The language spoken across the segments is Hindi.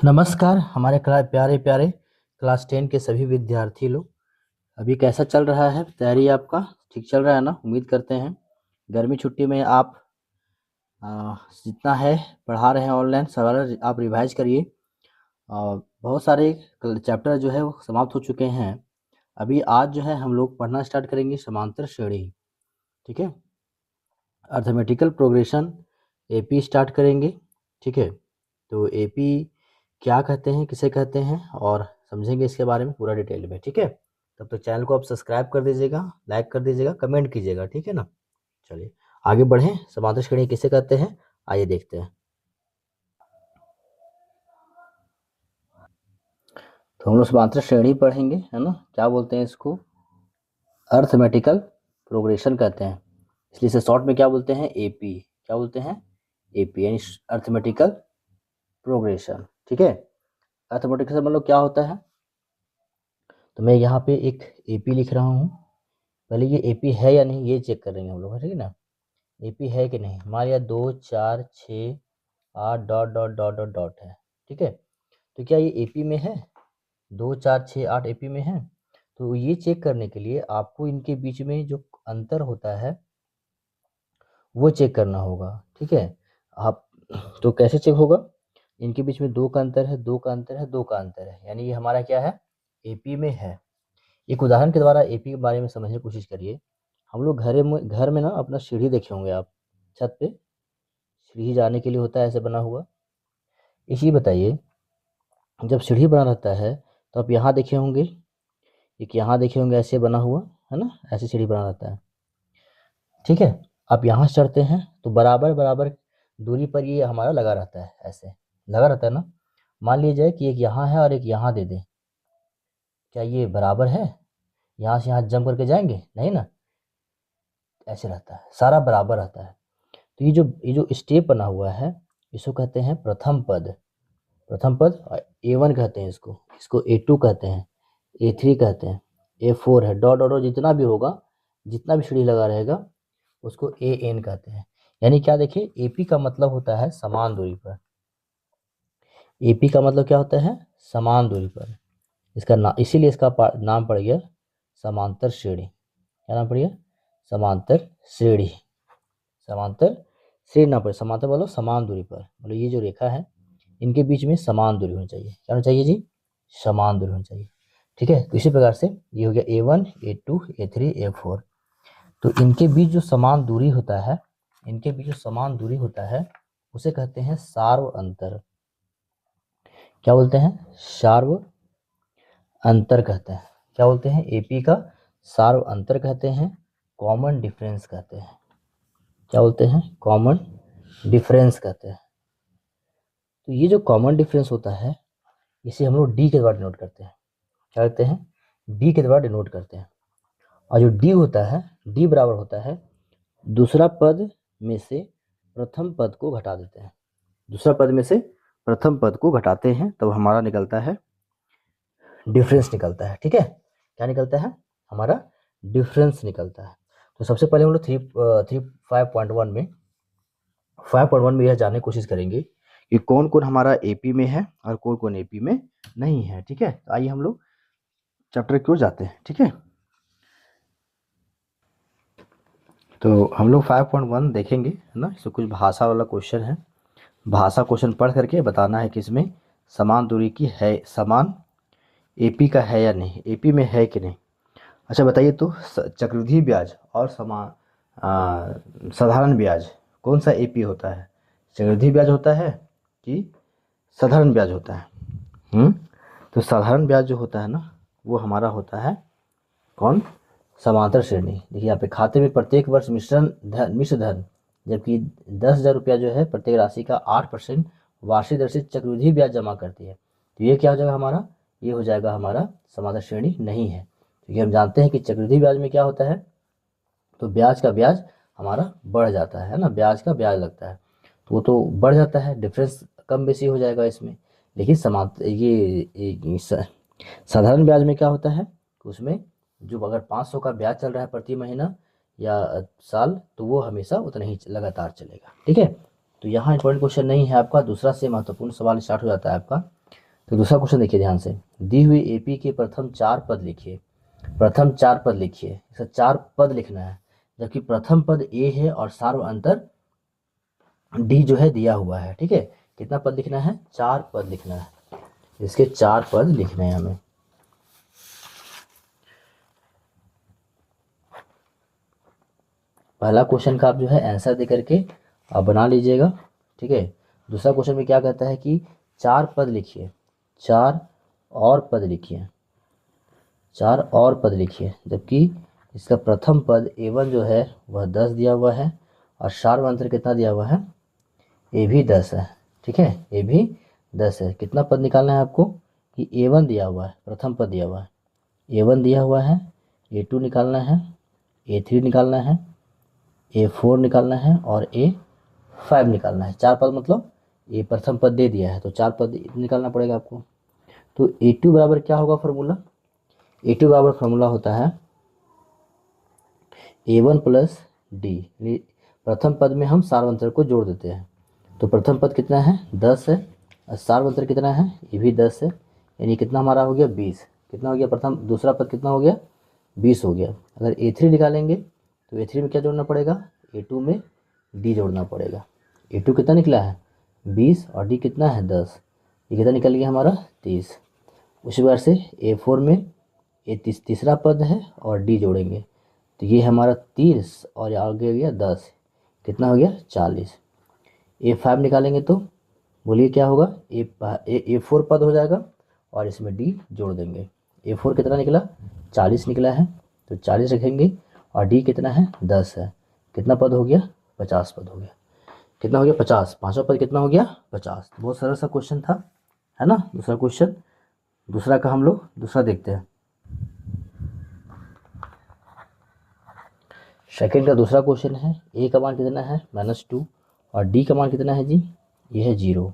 नमस्कार हमारे प्यारे प्यारे क्लास 10 के सभी विद्यार्थी लोग। अभी कैसा चल रहा है? तैयारी आपका ठीक चल रहा है ना? उम्मीद करते हैं गर्मी छुट्टी में आप जितना है पढ़ा रहे हैं ऑनलाइन सवाल आप रिवाइज करिए। बहुत सारे चैप्टर जो है वो समाप्त हो चुके हैं। अभी आज जो है हम लोग पढ़ना स्टार्ट करेंगे समांतर श्रेणी। ठीक है, अर्थमेटिकल प्रोग्रेशन एपी स्टार्ट करेंगे। ठीक है, तो एपी क्या कहते हैं, किसे कहते हैं और समझेंगे इसके बारे में पूरा डिटेल में। ठीक है, तब तक चैनल को आप सब्सक्राइब कर दीजिएगा, लाइक कर दीजिएगा, कमेंट कीजिएगा। ठीक है ना? चलिए आगे बढ़ें। समांतर श्रेणी किसे कहते हैं आइए देखते हैं। तो हम लोग समांतर श्रेणी पढ़ेंगे, है ना? क्या बोलते हैं इसको? अर्थमेटिकल प्रोग्रेशन कहते हैं, इसलिए इसे शॉर्ट में क्या बोलते हैं? एपी। क्या बोलते हैं? एपी यानी अर्थमेटिकल प्रोग्रेशन। ठीक है, अर्थमेटिकल से मतलब क्या होता है? तो मैं यहाँ पे एक एपी लिख रहा हूँ। पहले ये एपी है या नहीं ये चेक कर रहे हैं हम लोग, ठीक है ना? एपी है कि नहीं। मान लिया 2 4 6 8 dot dot dot dot dot है। ठीक है, तो क्या ये एपी में है? 2 4 6 8 एपी में है। तो ये चेक करने के लिए आपको इनके बीच में जो अंतर होता है वो चेक करना होगा। ठीक है, आप तो कैसे चेक होगा? इनके बीच में 2 का अंतर है, 2 का अंतर है, 2 का अंतर है, यानी ये हमारा क्या है? एपी में है। एक उदाहरण के द्वारा एपी के बारे में समझने की कोशिश करिए। हम लोग घर में ना अपना सीढ़ी देखे होंगे आप, छत पे सीढ़ी जाने के लिए होता है ऐसे बना हुआ। इसी बताइए, जब सीढ़ी बना रहता है तो आप यहाँ देखे होंगे, एक यहाँ देखे होंगे ऐसे बना हुआ, है ना? ऐसे सीढ़ी बना रहता है। ठीक है, आप यहाँ से चढ़ते हैं तो बराबर बराबर दूरी पर ये हमारा लगा रहता है, ऐसे लगा रहता है ना। मान लिया जाए कि एक यहाँ है और एक यहाँ दे दें, क्या ये बराबर है? यहाँ से यहाँ जंप करके जाएंगे नहीं ना, ऐसे रहता है, सारा बराबर रहता है। तो ये जो स्टेप बना हुआ है इसको कहते हैं प्रथम पद। प्रथम पद A1 कहते हैं इसको, इसको A2 कहते हैं, A3 कहते हैं, A4 है, डॉट डॉट डॉट जितना भी होगा, जितना भी सीढ़ी लगा रहेगा उसको AN कहते हैं। यानी क्या देखिए, एपी का मतलब होता है समान दूरी पर। एपी का मतलब क्या होता है? समान दूरी पर। इसका नाम, इसीलिए इसका नाम पड़ गया समांतर श्रेणी। क्या नाम पड़ गया? समांतर श्रेणी। समांतर श्रेणी ना पड़े, समांतर बोलो समान दूरी पर, बोलो ये जो रेखा है इनके बीच में समान दूरी होनी चाहिए। क्या होना चाहिए जी? समान दूरी होनी चाहिए। ठीक है, तो इसी प्रकार से ये हो गया A1 A2 A3 A4। तो इनके बीच जो समान दूरी होता है, इनके बीच जो समान दूरी होता है उसे कहते हैं सार्व अंतर। क्या बोलते हैं? सार्व अंतर कहते हैं। क्या बोलते हैं? एपी का सार्व अंतर कहते हैं, कॉमन डिफरेंस कहते हैं। क्या बोलते हैं? कॉमन डिफरेंस कहते हैं। तो ये जो कॉमन डिफरेंस होता है इसे हम लोग डी के द्वारा डिनोट करते हैं। क्या कहते हैं? डी के द्वारा डिनोट करते हैं। और जो डी होता है, डी बराबर होता है दूसरा पद में से प्रथम पद को घटा देते हैं। दूसरा पद में से प्रथम पद को घटाते हैं तब हमारा निकलता है डिफरेंस निकलता है। ठीक है, क्या निकलता है? हमारा डिफरेंस निकलता है। तो सबसे पहले हम लोग 5.1 में यह जानने की कोशिश करेंगे कि कौन कौन हमारा एपी में है और कौन कौन एपी में नहीं है। ठीक है, तो आइए हम लोग चैप्टर की ओर जाते हैं। ठीक है, तो हम लोग 5.1 देखेंगे, है ना? इसमें कुछ भाषा वाला क्वेश्चन है। भाषा क्वेश्चन पढ़ करके बताना है कि इसमें समान दूरी की है, समान एपी का है या नहीं, एपी में है कि नहीं। अच्छा बताइए तो, चक्रवृद्धि ब्याज और साधारण ब्याज कौन सा एपी होता है? चक्रवृद्धि ब्याज होता है कि साधारण ब्याज होता है? तो साधारण ब्याज जो होता है ना वो हमारा होता है कौन? समांतर श्रेणी। देखिए यहाँ पे, खाते में प्रत्येक वर्ष मिश्र धन, जबकि 10,000 रुपया जो है प्रत्येक राशि का 8% वार्षिक दर से चक्रवृद्धि ब्याज जमा करती है। तो ये क्या हो जाएगा हमारा? ये हो जाएगा हमारा समांतर श्रेणी नहीं है, क्योंकि हम जानते हैं कि चक्रवृद्धि ब्याज में क्या होता है, तो ब्याज का ब्याज हमारा बढ़ जाता है ना, ब्याज का ब्याज लगता है तो वो तो बढ़ जाता है, डिफरेंस कम बेसी हो जाएगा इसमें। लेकिन साधारण ब्याज में क्या होता है, उसमें जो अगर 500 का ब्याज चल रहा है प्रति महीना या साल, तो वो हमेशा उतना ही लगातार चलेगा। ठीक है, तो यहाँ इंपॉर्टेंट क्वेश्चन नहीं है आपका। दूसरा से महत्वपूर्ण सवाल स्टार्ट हो जाता है आपका तो दूसरा क्वेश्चन देखिए ध्यान से, दी हुई एपी के प्रथम 4 पद लिखिए। प्रथम 4 पद लिखिए, इसे 4 पद लिखना है, जबकि प्रथम पद ए है और सार्व अंतर डी जो है दिया हुआ है। ठीक है, कितना पद लिखना है? 4 पद लिखना है, इसके 4 पद लिखने हैं हमें। पहला क्वेश्चन का आप जो है आंसर दे करके आप बना लीजिएगा। ठीक है, दूसरा क्वेश्चन में क्या कहता है कि 4 पद लिखिए, 4 और पद लिखिए, 4 और पद लिखिए, जबकि इसका प्रथम पद A1 जो है वह 10 दिया हुआ है और सार्व अंतर कितना दिया हुआ है? ए भी 10 है। ठीक है, ए भी 10 है। कितना पद निकालना है आपको कि A1 दिया हुआ है, प्रथम पद दिया हुआ है, A1 दिया हुआ है, A2 निकालना है, A3 निकालना है, A4 निकालना है और A5 निकालना है। 4 पद मतलब ये प्रथम पद दे दिया है तो 4 पद निकालना पड़ेगा आपको। तो A2 बराबर क्या होगा फॉर्मूला? A2 बराबर फॉर्मूला होता है A1 प्लस डी, प्रथम पद में हम सार्वंतर को जोड़ देते हैं। तो प्रथम पद कितना है? 10 है और सार्वंतर कितना है? ये भी 10 है, यानी कितना हमारा हो गया? 20। कितना हो गया? दूसरा पद कितना हो गया? 20 हो गया। अगर A3 निकालेंगे तो A3 में क्या जोड़ना पड़ेगा? A2 में D जोड़ना पड़ेगा। A2 कितना निकला है? 20 और D कितना है? 10। ये कितना निकल गया हमारा? 30। उसी बार से A4 में तीसरा पद है और D जोड़ेंगे तो ये हमारा 30 और आगे गया 10, कितना हो गया? 40। A5 निकालेंगे तो बोलिए क्या होगा? A4 पद हो जाएगा और इसमें D जोड़ देंगे। A4 कितना निकला? 40 निकला है, तो 40 रखेंगे और D कितना है? 10 है। कितना पद हो गया? 50 पद हो गया। कितना हो गया? 50। पांचवा पद कितना हो गया? 50। बहुत सरल सा क्वेश्चन था, है ना। दूसरा क्वेश्चन, दूसरा का हम लोग दूसरा देखते हैं। सेकंड का दूसरा क्वेश्चन है, A का मान कितना है? -2 और D का मान कितना है जी? ये है 0।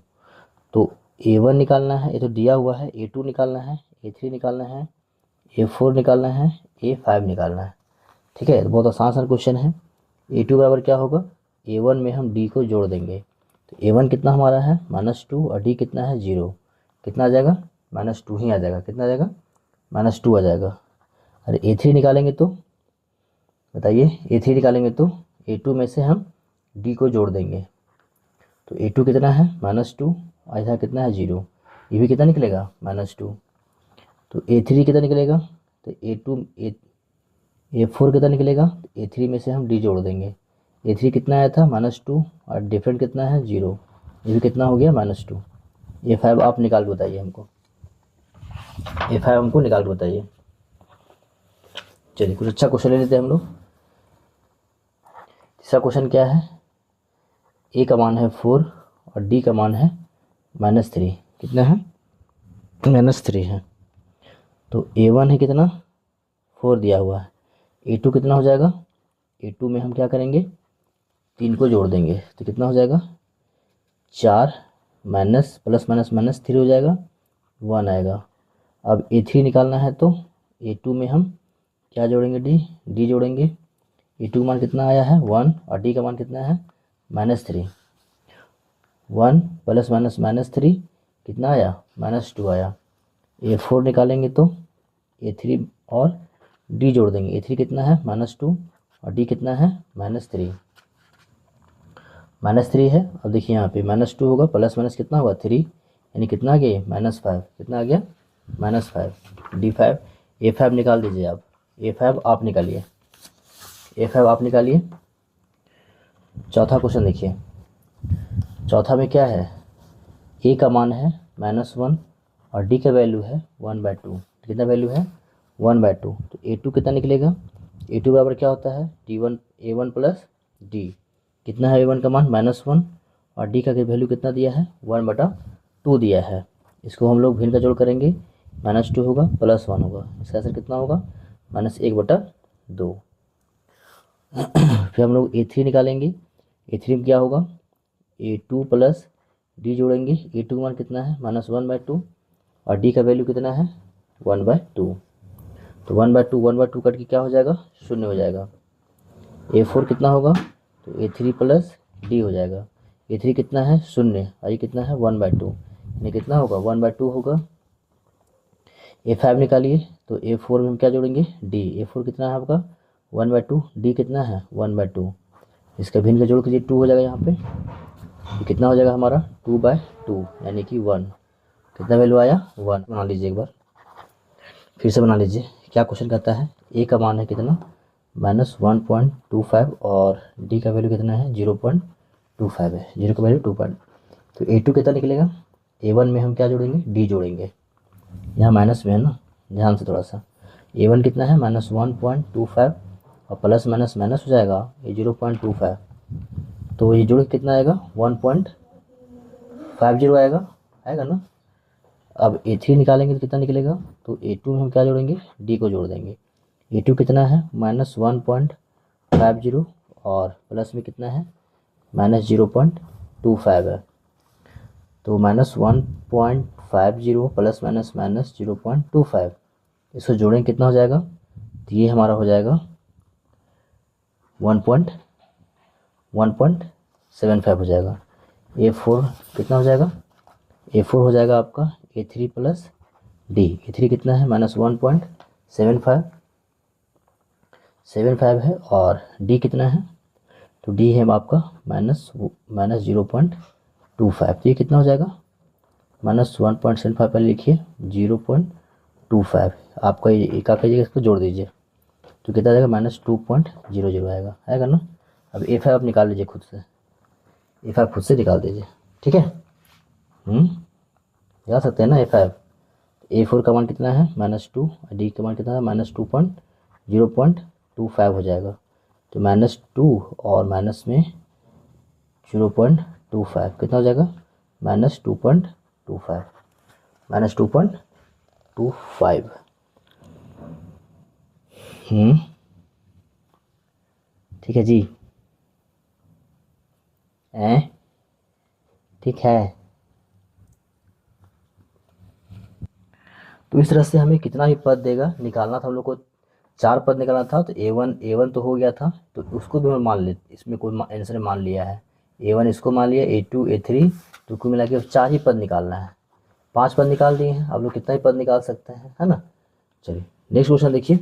तो A1 निकालना है, ये तो दिया हुआ है, A2 निकालना है, A3 निकालना है, A4 निकालना है, A5 निकालना है। ठीक है, तो बहुत आसान क्वेश्चन है। A2 बराबर क्या होगा? A1 में हम D को जोड़ देंगे तो A1 कितना हमारा है? -2 और D कितना है? 0। कितना आ जाएगा? -2 ही आ जाएगा। कितना आ जाएगा? -2 आ जाएगा। अरे A3 निकालेंगे तो बताइए, A3 निकालेंगे तो A2 में से हम D को जोड़ देंगे तो A2 कितना है? -2 और इधर कितना है? 0। ये भी कितना निकलेगा? -2। तो A3 कितना निकलेगा? तो A4 कितना निकलेगा? A3 में से हम D जोड़ देंगे। A3 कितना आया था? -2 और डिफरेंट कितना है? 0। ये भी कितना हो गया? -2। A5 आप निकाल बताइए हमको, A5 हमको निकाल बताइए। चलिए कुछ अच्छा क्वेश्चन ले लेते हैं हम लोग। तीसरा क्वेश्चन क्या है? A का मान है 4 और D का मान है -3। कितना है? -3 है। तो A1 है कितना? 4 दिया हुआ है। A2 कितना हो जाएगा? A2 में हम क्या करेंगे? 3 को जोड़ देंगे तो कितना हो जाएगा? 4 माइनस प्लस माइनस माइनस 3 हो जाएगा, 1 आएगा। अब A3 निकालना है तो A2 में हम क्या जोड़ेंगे? D जोड़ेंगे। A2 का मान कितना आया है? 1 और D का मान कितना है? -3। 1 प्लस माइनस -3 कितना आया? -2 आया। A4 निकालेंगे तो A3 और D जोड़ देंगे। A3 कितना है? -2 और D कितना है? -3। -3 है। अब देखिए यहाँ पे -2 होगा, प्लस माइनस कितना होगा? 3, यानी कितना आ गया? -5। कितना आ गया? -5। D5 A5 निकाल दीजिए आप। A5 आप निकालिए, A5 आप निकालिए। चौथा क्वेश्चन देखिए, चौथा में क्या है? A का मान है -1 और D का वैल्यू है 1/2। कितना वैल्यू है? 1/2। तो A2 कितना निकलेगा? A2 बराबर क्या होता है? A1 plus D। कितना है A1 का मान? -1 और D का वैल्यू कितना दिया है? 1/2 दिया है। इसको हम लोग भिन्न का जोड़ करेंगे, -2 होगा प्लस 1 होगा। इसका आंसर कितना होगा? -1/2। फिर हम लोग A3 निकालेंगे। A3 में क्या होगा? A2 प्लस D जोड़ेंगे। A2 का मान कितना है? -1/2 और D का वैल्यू कितना है? 1/2। तो 1/2 कट के क्या हो जाएगा? 0 हो जाएगा। A4 कितना होगा? तो A3 प्लस D हो जाएगा। A3 कितना है? 0 और ये कितना है? 1/2, ये कितना होगा 1/2 होगा। A5 निकालिए तो A4 में हम क्या जोड़ेंगे D। A4 कितना है आपका 1/2, D कितना है 1/2। इसका भिन्न का जोड़ कीजिए 2 हो जाएगा यहाँ पे। ये कितना हो जाएगा हमारा 2/2 यानी कि 1। कितना वैल्यू आया 1। बना लीजिए एक बार, फिर से बना लीजिए। क्या क्वेश्चन कहता है A का मान है कितना -1.25 और D का वैल्यू कितना है 0.25 है। 0 का वैल्यू 2 पॉइंट, तो A2 कितना निकलेगा। A1 में हम क्या जोड़ेंगे D जोड़ेंगे, यहाँ माइनस में है ना, ध्यान से थोड़ा सा। A1 कितना है -1.25 और प्लस माइनस माइनस हो जाएगा ये 0.25, तो ये जोड़ के कितना आएगा 1.50 आएगा, आएगा ना। अब A3 निकालेंगे तो कितना निकलेगा, तो A2 में हम क्या जोड़ेंगे D को जोड़ देंगे। A2 कितना है -1.50 और प्लस में कितना है -0.25 है, तो -1.50 प्लस माइनस माइनस 0.25, इसको जोड़ेंगे कितना हो जाएगा, तो ये हमारा हो जाएगा 1.75 हो जाएगा। A4 कितना हो जाएगा, A4 हो जाएगा आपका A3 प्लस D। A3 कितना है -1.75 है और D कितना है, तो D है आपका -0.25, तो ये कितना हो जाएगा -1.75 पहले लिखिए 0.25, आपका ये क्या कीजिएगा इसको जोड़ दीजिए तो कितना आएगा -2.00 आएगा, आएगा ना। अब A5 आप निकाल लीजिए खुद से, A5 खुद से निकाल दीजिए, ठीक है। जा सकते हैं ना A5। A4 का मान कितना है -2, D का मान कितना है -0.25 हो जाएगा, तो -2 और माइनस में 0.25 कितना हो जाएगा -2.25, -2.25। ठीक है जी, ठीक है। तो इस तरह से हमें कितना भी पद देगा निकालना था हम लोग को, 4 पद निकालना था। तो A1 तो हो गया था, तो उसको भी हम मान लेते, इसमें कोई आंसर मान लिया है। A1 इसको मान लिया, A2 A3, तो कुल मिला के 4 ही पद निकालना है। 5 पद निकाल दिए हैं, आप लोग कितना ही पद निकाल सकते हैं, है ना। चलिए नेक्स्ट क्वेश्चन देखिए।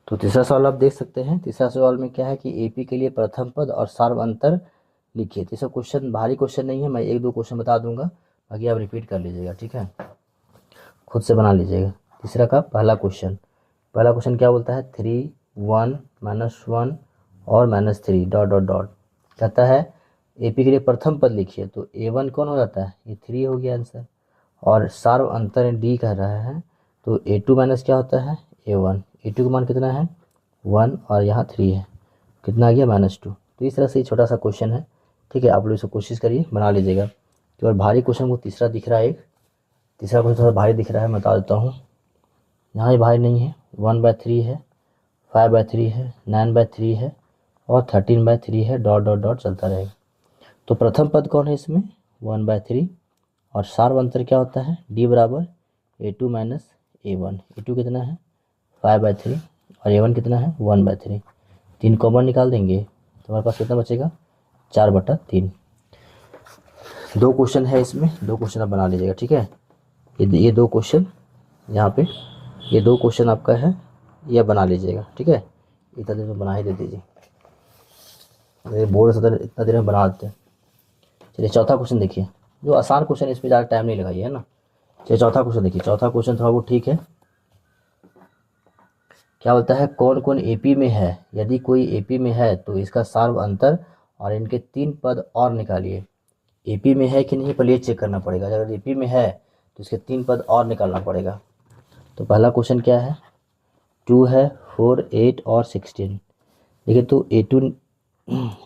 तो तीसरा सवाल आप देख सकते हैं। तीसरा सवाल में क्या है कि AP के लिए प्रथम पद और सार्व अंतर लिखिए। तीसरा क्वेश्चन भारी क्वेश्चन नहीं है, मैं 1-2 क्वेश्चन बता दूंगा, बाकी आप रिपीट कर लीजिएगा, ठीक है, खुद से बना लीजिएगा। तीसरा का पहला क्वेश्चन क्या बोलता है 3 1 -1 और -3 डॉट डॉट डॉट, कहता है AP के लिए प्रथम पद लिखिए। तो A1 कौन हो जाता है, ये 3 हो गया आंसर, और सार्व अंतर D कह रहा है, तो A2 माइनस क्या होता है A1। A2 का मान कितना है 1 और यहाँ 3 है, कितना आ गया -2। तो इस तरह से छोटा सा क्वेश्चन है, ठीक है। आप लोग इसको कोशिश करिए बना लीजिएगा। तो और भारी क्वेश्चन को तीसरा दिख रहा है, एक तीसरा क्वेश्चन थोड़ा भारी दिख रहा है, मैं बता देता हूँ। यहाँ ये भारी नहीं है, 1/3 है, 5/3 है, 9/3 है और 13/3 है, डॉट डॉट डॉट चलता रहेगा। तो प्रथम पद कौन है इसमें 1/3, और सार्व अंतर क्या होता है D बराबर A2 माइनस A1। A2 कितना है 5/3 और A1 कितना है 1/3। 3 कॉमन निकाल देंगे तो हमारे पास कितना बचेगा 4/3। 2 क्वेश्चन है इसमें, 2 क्वेश्चन आप बना लीजिएगा, ठीक है। ये 2 क्वेश्चन यहाँ पे, ये 2 क्वेश्चन आपका है, यह बना लीजिएगा, ठीक है। इतना देर में बना ही दे दीजिए, बोर्ड से इतना देर में बना देते हैं। चलिए चौथा क्वेश्चन देखिए, जो आसान क्वेश्चन, इसमें ज़्यादा टाइम नहीं लगाइए, है ना। चलिए चौथा क्वेश्चन देखिए। चौथा क्वेश्चन थोड़ा वो ठीक है। क्या बोलता है कौन कौन AP में है, यदि कोई AP में है तो इसका सार्व अंतर और इनके 3 पद और निकालिए। AP में है कि नहीं पहले चेक करना पड़ेगा, अगर AP में है तो इसके 3 पद और निकालना पड़ेगा। तो पहला क्वेश्चन क्या है 2 है, 4 8 और 16। देखिए तो A2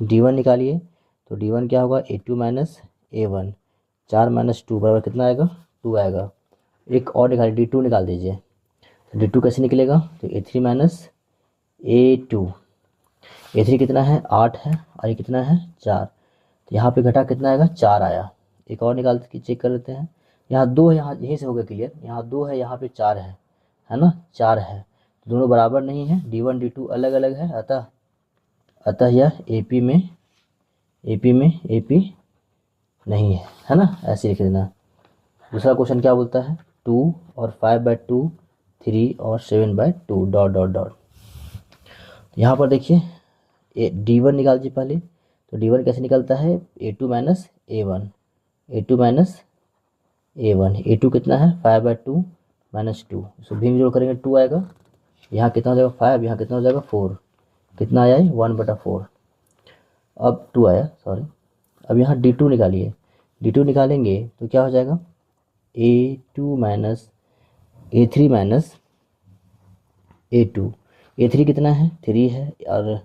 D1 निकालिए, तो D1 क्या होगा A2 माइनस A1, 4 - 2 बराबर कितना आएगा 2 आएगा। एक और निकालिए D2 निकाल दीजिए, तो D2 कैसे निकलेगा, तो A3 माइनस A2। A3 कितना है 8 है और ये कितना है 4, तो यहाँ पे घटा कितना आएगा 4 आया। एक और निकाल के चेक कर लेते हैं, यहाँ 2 है, यहाँ यहीं से हो गया क्लियर, यहाँ 2 है यहाँ पे 4 है ना, 4 है, तो दोनों बराबर नहीं है, D1 D2 अलग अलग है, अतः यह AP में नहीं है ना, ऐसे लिख देना। दूसरा क्वेश्चन क्या बोलता है, 2 और 5/2, 3 और 7/2 डॉट डॉट डॉट। यहाँ पर देखिए D1 निकाल दीजिए पहले। तो D1 कैसे निकलता है, A2 minus A1, A2 minus A1। A2 कितना है, 5/2 माइनस 2, इसको भी जोड़ करेंगे 2 आएगा। यहाँ कितना हो जाएगा 5, यहाँ कितना हो जाएगा 4, कितना आया है 1/4, अब 2 आया, सॉरी। अब यहाँ D2 निकालिए, D2 निकालेंगे तो क्या हो जाएगा, A2 minus A3 minus A2। A3 कितना है, 3 है, और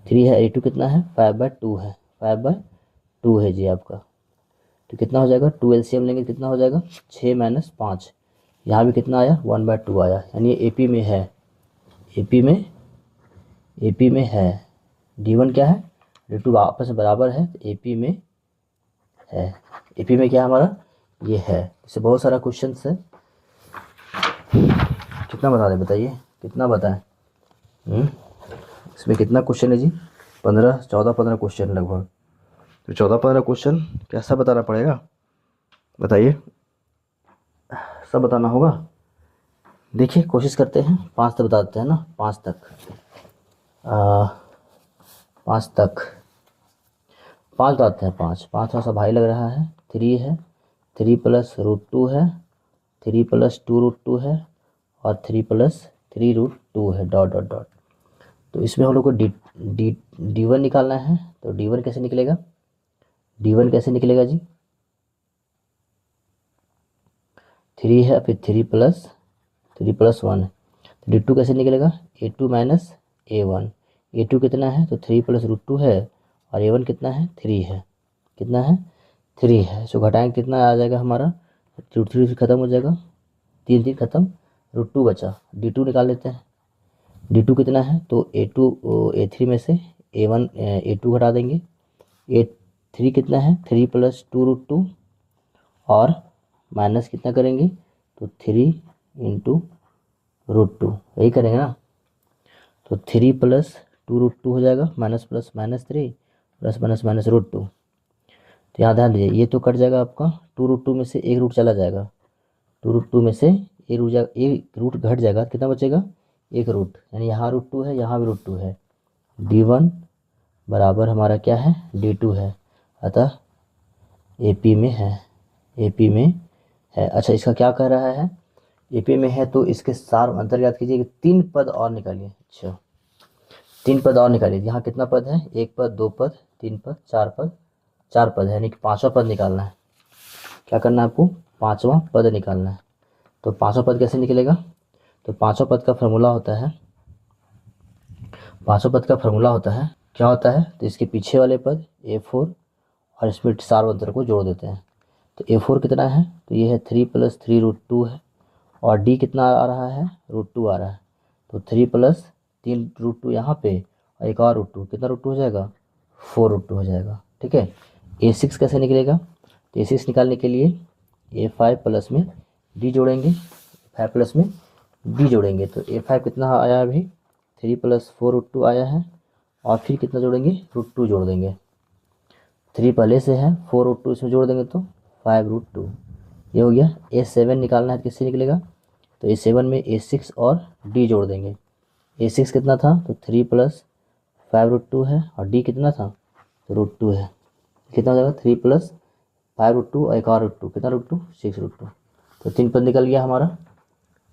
3 है, A2 कितना है, 5/2 है, 5/2 है जी आपका। तो कितना हो जाएगा, 2 LCM लेंगे कितना हो जाएगा, 6 माइनस 5। यहाँ भी कितना आया, 1/2 आया, यानी AP में है, AP में है। D1 क्या है, D2 आपस में बराबर है, तो AP में है। AP में क्या हमारा, ये है। इससे बहुत सारा क्वेश्चन है। कितना बता दें बताइए, कितना बताएं? इसमें कितना क्वेश्चन है जी, 14-15 क्वेश्चन लगभग। तो 14-15 क्वेश्चन कैसा बताना पड़ेगा बताइए, सब बताना होगा। देखिए कोशिश करते हैं 5 तक बता देते हैं ना, 5 तक 5 तक 5 बताते हैं। 5 थोड़ा सा भारी लग रहा है। 3 है, 3 प्लस रूट 2 है, 3 प्लस 2√2 है, और 3 प्लस 3√2 है डॉट डॉट डॉट। तो इसमें हम लोग को D1 निकालना है। तो D1 कैसे निकलेगा, D1 कैसे निकलेगा जी, 3 है, फिर 3 प्लस 1 है। तो D2 कैसे निकलेगा, A2 माइनस A1। A2 कितना है, तो 3 प्लस √2 है, और A1 कितना है, 3 है, कितना है 3 है। सो घटाएंगे कितना आ जाएगा हमारा, √3 से खत्म हो जाएगा, 3 खत्म, √2 बचा। D2 निकाल लेते हैं। D2 कितना है, तो A3 में से A2 घटा देंगे। A3 कितना है, 3 प्लस 2√2, और माइनस कितना करेंगे, तो 3 इंटू √2, यही करेंगे ना। तो 3 प्लस 2√2 हो जाएगा, minus plus minus 3, plus minus minus √2। तो यहाँ ध्यान दीजिए, ये तो कट जाएगा आपका, 2√2 में से एक रूट चला जाएगा, 2√2 में से एक रूट घट जाएगा, कितना बचेगा, एक रूट, यानी यहाँ √2 है, यहाँ भी √2 है। D1 बराबर हमारा क्या है, D2 है, अतः AP में है, AP में है। अच्छा इसका क्या कह रहा है, AP में है, तो इसके सार अंतर याद कीजिए कि 3 पद और निकालिए। अच्छा 3 पद और निकालिए। यहाँ कितना पद है, 1 पद, 2 पद, 3 पद, 4 पद, 4 पद है, यानी कि 5वां पद निकालना है। क्या करना है आपको, 5वां पद निकालना है। तो 5वां पद कैसे निकलेगा, तो 5वां पद का फॉर्मूला होता है, 5वां पद का फॉर्मूला होता है, क्या होता है, तो इसके पीछे वाले पद A4 और इसमें सार अंतर को जोड़ देते हैं। तो A4 कितना है, तो ये है 3 प्लस 3√2 है, और D कितना आ रहा है, √2 आ रहा है। तो 3 प्लस 3√2 यहाँ पे, और एक और √2, कितना √2 हो जाएगा, 4√2 हो जाएगा। ठीक है। A6 कैसे निकलेगा, तो A6 निकालने के लिए A5 प्लस में D जोड़ेंगे, 5 प्लस में D जोड़ेंगे। तो A5 कितना आया अभी, 3 प्लस 4√2 आया है, और फिर कितना जोड़ेंगे, √2 जोड़ देंगे। 3 पहले से है, 4√2 इसमें जोड़ देंगे तो 5√2, ये हो गया। A7 निकालना है, किससे निकलेगा, तो A7 में A6 और D जोड़ देंगे। A6 कितना था, तो 3 प्लस 5√2 है, और D कितना था, तो √2 है, कितना हो जाएगा, 3 प्लस 5√2 और एक और √2, कितना √2, 6√2। तो 3 पद निकल गया हमारा,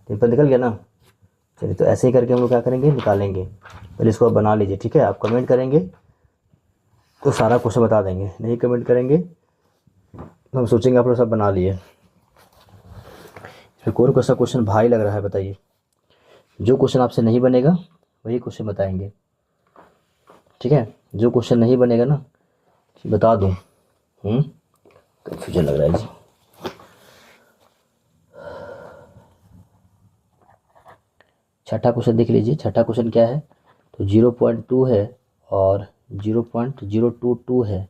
3 पद निकल गया ना। चलिए तो ऐसे ही करके हम लोग क्या करेंगे, निकालेंगे। पहले इसको आप बना लीजिए, ठीक है। आप कमेंट करेंगे तो सारा क्वेश्चन बता देंगे, नहीं कमेंट करेंगे तो हम सोचेंगे आप लोग सब बना लिए। इसमें कौन सा क्वेश्चन भारी लग रहा है बताइए। जो क्वेश्चन आपसे नहीं बनेगा वही क्वेश्चन बताएंगे, ठीक है। जो क्वेश्चन नहीं बनेगा ना, बता दूँ, कन्फ्यूजन लग रहा है जी। छठा क्वेश्चन देख लीजिए। छठा क्वेश्चन क्या है, तो 0.2 है, और 0.022 है,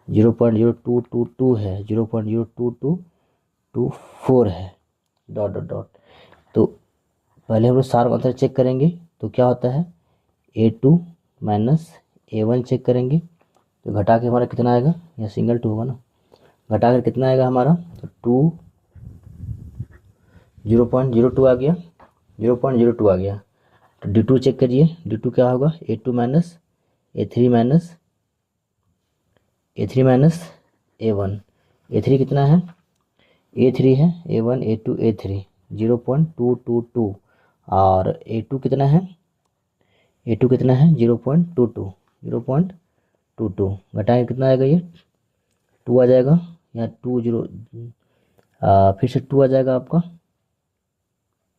0.0222 है, 0.022224 है, डॉट डॉट डॉट। तो पहले हम लोग सार अंतर चेक करेंगे, तो क्या होता है, A2 माइनस A1 चेक करेंगे, तो घटा के हमारा कितना आएगा, यह सिंगल 2 होगा ना, घटा कर कितना आएगा हमारा, तो 0.02 आ गया, 0.02 आ गया। तो D2 चेक करिए, D2 क्या होगा, A2 minus A3 minus A3 minus A1। A3 कितना है, A3 है, A1 A2 A3 0.222 और A2 कितना है, A2 कितना है 0.22, 0.22 घटाएं कितना आएगा, ये 2 आ जाएगा, यहाँ 20 फिर से 2 आ जाएगा आपका,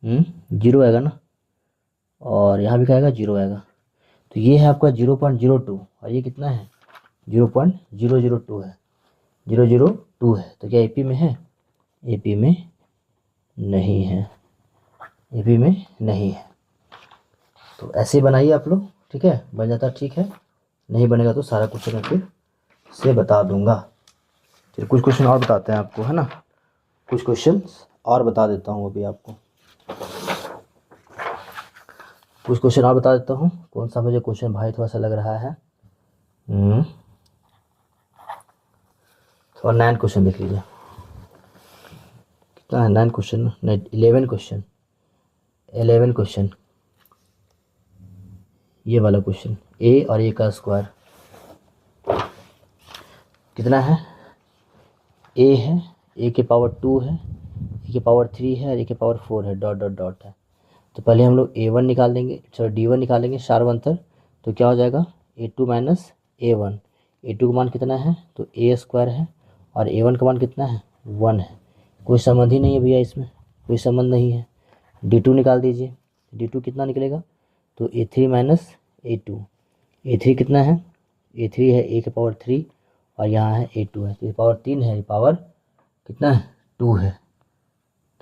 0 आएगा ना, और यहाँ भी क्या आएगा, 0 आएगा। तो ये है आपका 0.02 और ये कितना है 0.002 है, 002 है। तो क्या AP में है, AP में नहीं है, AP में नहीं है। तो ऐसे बनाइए आप लोग, ठीक है, बन जाता ठीक है, नहीं बनेगा तो सारा क्वेश्चन मैं फिर से बता दूंगा। फिर कुछ क्वेश्चन और बताते हैं आपको, है ना, कुछ क्वेश्चन और बता देता हूँ अभी आपको, कुछ क्वेश्चन और बता देता हूँ। कौन सा मुझे क्वेश्चन भाई थोड़ा सा लग रहा है, थोड़ा 9 क्वेश्चन देख लीजिए, कितना है 9 क्वेश्चन, नहीं 11 क्वेश्चन, 11 क्वेश्चन। ये वाला क्वेश्चन A और A का स्क्वायर कितना है, A है, A के पावर 2 है, A के पावर 3 है और A के पावर 4 है, डॉट डॉट डॉट है। तो पहले हम लोग A1 निकाल देंगे, सॉरी D1 निकालेंगे सार्वंतर। तो क्या हो जाएगा, A2 माइनस A1। A2 का मान कितना है, तो A स्क्वायर है और A1 का मान कितना है, 1 है। कोई संबंध ही नहीं है भैया, इसमें कोई संबंध नहीं है। D2 निकाल दीजिए, D2 कितना निकलेगा, तो A3 माइनस A2। A3 कितना है, A3 है A के पावर 3 और यहाँ है A2 है, तो ये पावर 3 है, ये पावर कितना है, 2 है।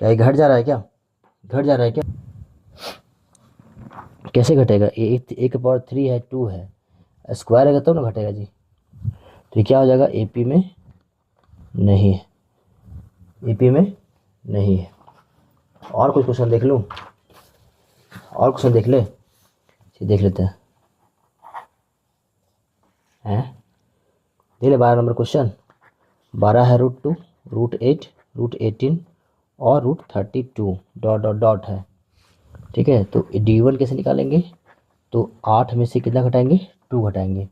क्या ये घट जा रहा है, क्या घट जा रहा है क्या, कैसे घटेगा, A के पावर 3 है, 2 है, स्क्वायर है तो ना घटेगा जी। तो ये क्या हो जाएगा, AP में नहीं है, AP में नहीं है। और कुछ क्वेश्चन देख लूँ, और क्वेश्चन देख ले, देख लेते हैं, देख ले 12 नंबर क्वेश्चन। 12 है √2, √8, √18 और √32 डॉट डॉट डॉट है, ठीक है। तो D1 कैसे निकालेंगे, तो 8 में से कितना घटाएंगे, 2 घटाएंगे।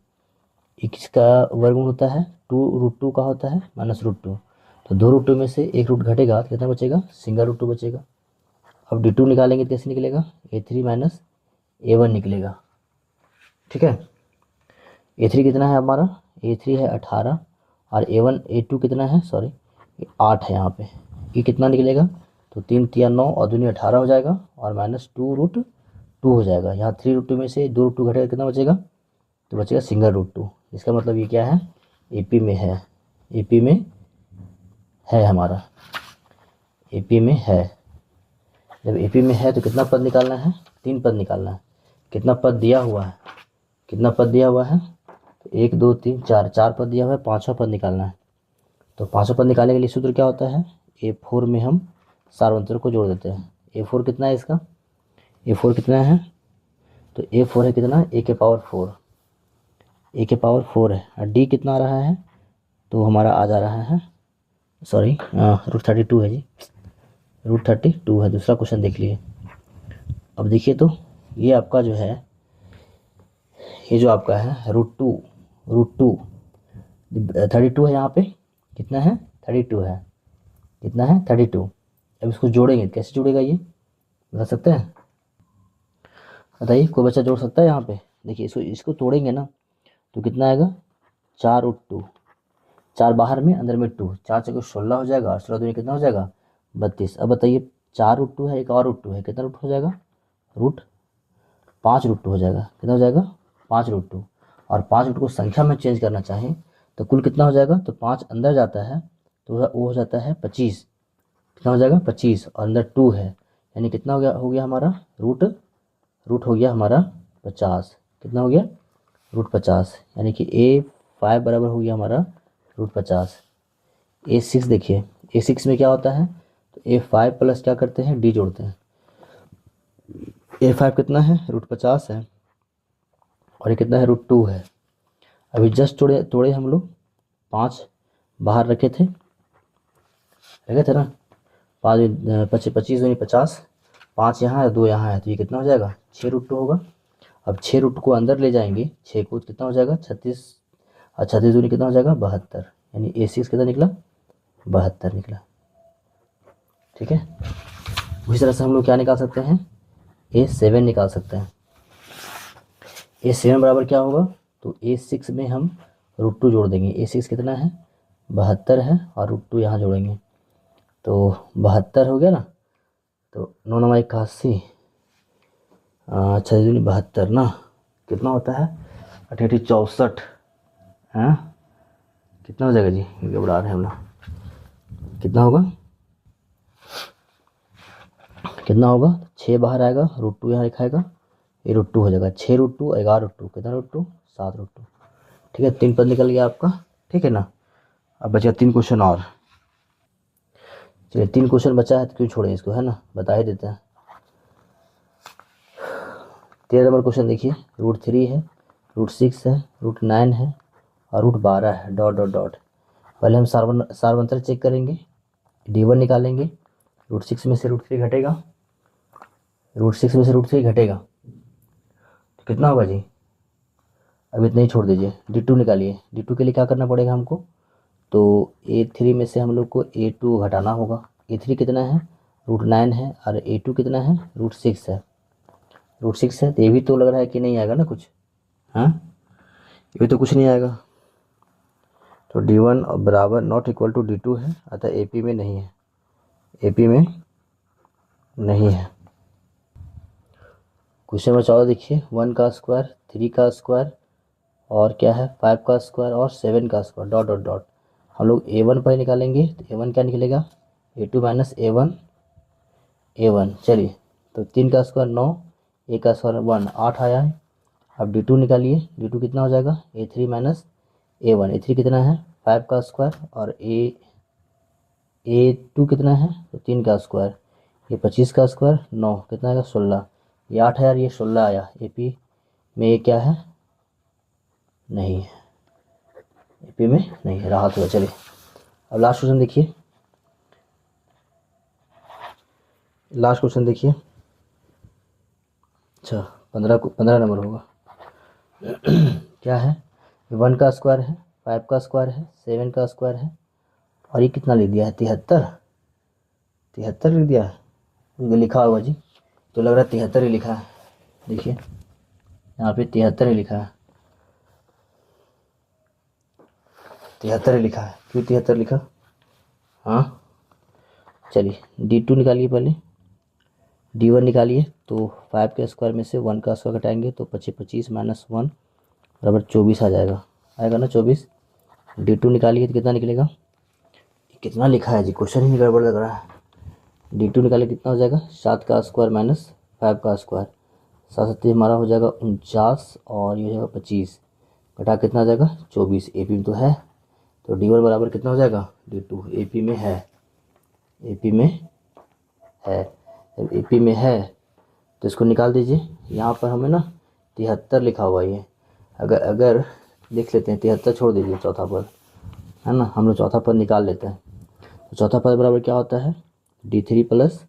इसका वर्गमूल होता है 2 √2 का होता है माइनस √2। तो 2 √2 में से एक रूट घटेगा तो कितना बचेगा, सिंगल √2 बचेगा। अब D2 निकालेंगे तो कैसे निकलेगा, A3 माइनस A1 निकलेगा, ठीक है। A3 कितना है हमारा, A3 है 18 और A2 कितना है, सॉरी 8 है यहाँ पे। ये कितना निकलेगा, तो 3 3 9 और 2 18 हो जाएगा और माइनस 2 √2 हो जाएगा। यहाँ 3 √2 में से 2 √2 घटेगा कितना बचेगा, तो बचेगा सिंगल √2। इसका मतलब ये क्या है, AP में है, AP में है हमारा, AP में है। जब AP में है तो कितना पद निकालना है, 3 पद निकालना है। कितना पद दिया हुआ है, कितना पद दिया हुआ है, तो 1 2 3 4, 4 पद दिया हुआ है, 5वां पद निकालना है। तो 5वां पद निकालने के लिए सूत्र क्या होता है, A4 में हम सार्वंतर को जोड़ देते हैं। A4 कितना है इसका, A4 कितना है, तो A4 है कितना, A के पावर 4, A के पावर 4 है। और D कितना आ रहा है, तो हमारा आ जा रहा है, सॉरी √32 है जी, √32 है। दूसरा क्वेश्चन देख लिए। अब देखिए तो ये आपका जो है, ये जो आपका है √2 32 है, यहाँ पे कितना है, 32 है, कितना है 32। अब इसको जोड़ेंगे, कैसे जुड़ेगा ये बता सकते हैं, बताइए, कोई बच्चा जोड़ सकता है यहाँ पे। देखिए इसको तोड़ेंगे ना तो कितना आएगा, 4√2, 4 बाहर में अंदर में 2, 4 से 16 हो जाएगा और 16 दूनी कितना हो जाएगा, 32। अब बताइए 4√2 है, एक और √2 है, कितना रूट हो जाएगा, √5 हो जाएगा, कितना हो जाएगा 5 √2। और 5 को संख्या में चेंज करना चाहें तो कुल कितना हो जाएगा, तो 5 अंदर जाता है तो वो हो जाता है 25, कितना हो जाएगा 25 और अंदर 2 है, यानी कितना हो गया हमारा रूट हो गया हमारा 50। कितना हो गया, √50, यानी कि A5 बराबर हो गया हमारा √50। A6 देखिए, A6 में क्या होता है, तो A5 प्लस क्या करते हैं, D जोड़ते हैं। A5 कितना है, √50 है और ये कितना है, √2 है। अभी जस्ट तोड़े हम लोग, 5 बाहर रखे थे रखे थे ना, 25 दूनी 50, 5 यहाँ है 2 यहाँ है, तो ये कितना हो जाएगा 6√2 होगा। अब 6√2 को अंदर ले जाएंगे, 6 को कितना हो जाएगा 36, और 36 दूनी कितना हो जाएगा 72, यानी A6 कितना निकला 72 निकला। ठीक है, उसी तरह से हम लोग क्या निकाल सकते हैं, A7 निकाल सकते हैं। A7 बराबर क्या होगा, तो A6 में हम √2 जोड़ देंगे। A6 कितना है 72 है, और √2 यहाँ जोड़ेंगे तो 72 हो गया ना। तो 9 9 81, 6 दूनी 72 ना, कितना होता है 8 8 64, हाँ कितना हो जाएगा जी, घबरा रहे हैं हम लोग, कितना होगा, कितना होगा 6 बाहर आएगा, √2 यहाँ लिखाएगा, ये √2 हो जाएगा, 6√2 11√2 कितना √2 7√2। ठीक है, 3 पद निकल गया आपका। ठीक है ना, अब बचा 3 क्वेश्चन और। चलिए 3 क्वेश्चन बचा है तो क्यों छोड़ें इसको, है ना, बता ही देते हैं। 13 नंबर क्वेश्चन देखिए, √3 है, √6 है, √9 है और √12 है, डॉट डॉट डॉट। पहले हम सार्वंतर चेक करेंगे, D1 निकालेंगे, √6 में से √3 घटेगा, √6 में से √3 घटेगा तो कितना होगा जी, अब इतना ही छोड़ दीजिए। D2 निकालिए, D2 के लिए क्या करना पड़ेगा हमको, तो A3 में से हम लोग को A2 घटाना होगा। A3 कितना है √9 है, और A2 कितना है √6 है, √6 है, तो ये भी तो लग रहा है कि नहीं आएगा ना कुछ, हाँ ये भी तो कुछ नहीं आएगा। तो D1 बराबर नॉट इक्वल टू D2 है, अतः AP में नहीं है, AP में नहीं है। क्वेश्चन नंबर 14 देखिए, 1 का स्क्वायर, 3 का स्क्वायर और क्या है 5 का स्क्वायर और 7 का स्क्वायर, डॉट डॉट डॉट। हम लोग A1 पर निकालेंगे, तो A1 क्या निकलेगा A2 माइनस A1। चलिए, तो 3 का स्क्वायर 9, A का स्क्वायर 1, 8 आया है। अब D2 निकालिए, D2 कितना हो जाएगा A3 माइनस A1, A3 कितना है 5 का स्क्वायर, और A2 कितना है तो 3 का स्क्वायर, ये 25 का स्क्वायर 9 कितना आएगा 16, ये 8 है यार, ये 16 आया। AP में ये क्या है नहीं है, AP में नहीं है, राहत हुआ। चलिए अब लास्ट क्वेश्चन देखिए, लास्ट क्वेश्चन देखिए, अच्छा 15 नंबर होगा। क्या है 1 का स्क्वायर है, 5 का स्क्वायर है, 7 का स्क्वायर है, और ये कितना लिख दिया है 73 लिख दिया है, ये लिखा हुआ जी, तो लग रहा है 73 ही लिखा है। देखिए यहाँ पे 73 ही लिखा है, 73 ही लिखा है, क्यों 73 लिखा, हाँ चलिए D2 निकालिए, पहले D1 निकालिए, तो 5 के स्क्वायर में से 1 का स्क्वायर घटाएंगे तो 25 माइनस 1 बराबर 24 आ जाएगा, आएगा ना 24। D2 निकालिए तो कितना निकलेगा, कितना लिखा है जी, क्वेश्चन ही गड़बड़ लग रहा है। D2 निकालिए कितना हो जाएगा 7 का स्क्वायर माइनस 5 का स्क्वायर, 7 हमारा हो जाएगा 49, और ये हो जाएगा 25, घटा कितना आ जाएगा 24, AP में तो है, तो D1 बराबर कितना हो जाएगा D2, AP में है, AP में है। जब AP में है तो इसको निकाल दीजिए। यहाँ पर हमें ना 73 लिखा हुआ है, अगर लिख लेते हैं 73, छोड़ दीजिए चौथा पद, है ना, हम लोग चौथा पद निकाल लेते हैं। तो चौथा पद बराबर क्या होता है D3 प्लस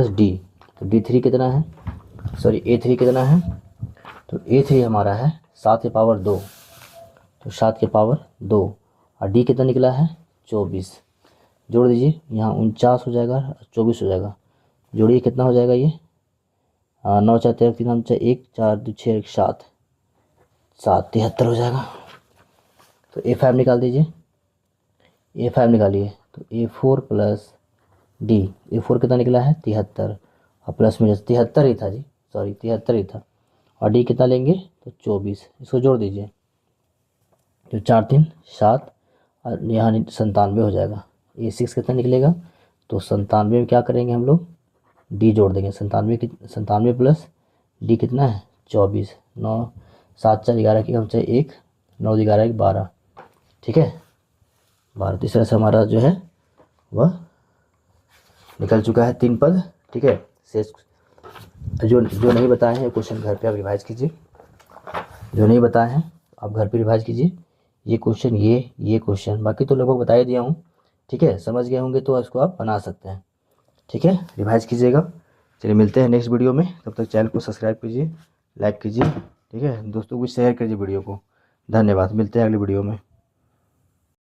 D, तो D3 कितना है, सॉरी A3 कितना है, तो A3 हमारा है 7 की पावर 2, तो 7 की पावर 2, और D कितना निकला है 24, जोड़ दीजिए, यहाँ 49 हो जाएगा, 24 हो जाएगा, जोड़िए कितना हो जाएगा ये 9 4 13 3 5 1 4 2 6 1 7 73 हो जाएगा। तो A5 निकाल दीजिए, A5 निकालिए, तो A4 प्लस D, A4 कितना निकला है 73, और प्लस में 73 ही था जी, सॉरी 73 ही था, और D कितना लेंगे तो 24, इसको जोड़ दीजिए, तो 4 3 7, और यहाँ 97 हो जाएगा। A6 कितना निकलेगा, तो 97 में क्या करेंगे हम लोग D जोड़ देंगे, 97 प्लस D कितना है 24, 9 7 4 11 की हम चाहे 1, 9 11 1 12, ठीक है 12। तीसरा से हमारा जो है वह निकल चुका है 3 पद। ठीक है, शेष जो नहीं बताए हैं क्वेश्चन घर पे आप रिवाइज कीजिए, जो नहीं बताए हैं आप घर पे रिवाइज कीजिए, ये क्वेश्चन ये क्वेश्चन, बाकी तो लगभग बता ही दिया हूँ, ठीक है, समझ गए होंगे तो इसको आप बना सकते हैं। ठीक है, रिवाइज कीजिएगा। चलिए मिलते हैं नेक्स्ट वीडियो में, तब तक चैनल को सब्सक्राइब कीजिए, लाइक कीजिए, ठीक है, दोस्तों को शेयर कीजिए वीडियो को। धन्यवाद, मिलते हैं अगली वीडियो में।